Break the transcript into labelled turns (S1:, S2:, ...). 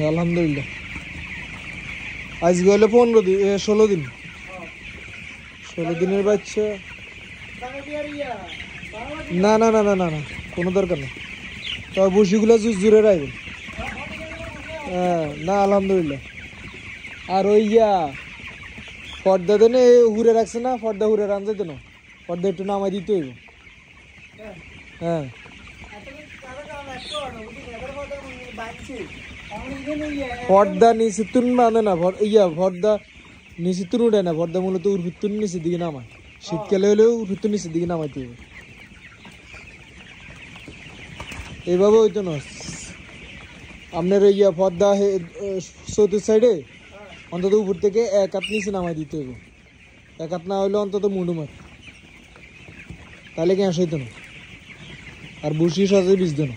S1: আলহামদুলিল্লাহ আজকে হলো 15 দিন 16 দিন 16 দিনের বাচ্চা না না না না না না কোনো দরকার নেই তো বসিগুলো জুড়ে রাখবেন হ্যাঁ না আলহামদুলিল্লাহ আর ওই পর্দা দেনে হুড়ে রাখছে না পর্দা হুড়ে রান যেত না পর্দা একটু নামাই দিতে হইব হ্যাঁ পর্দা নিচে তুন বাঁধে না পর্দা নিচে তুন উঠে না পর্দা মূলত উর্ফিতুন নিচের দিকে নামায় শীতকালে হলেও উর্ফিতুন নিচের দিকে নামাইতে হবে এইভাবে হইতো না আপনার পর্দা চৌথ সাইডে অন্তত উপর থেকে এক হাত নিচে নামাই দিতে হবে এক হাত না হইলে অন্তত মুন্ডু মার তাহলে গ্যাস হইতো না আর বসি সহজে ভিজতো না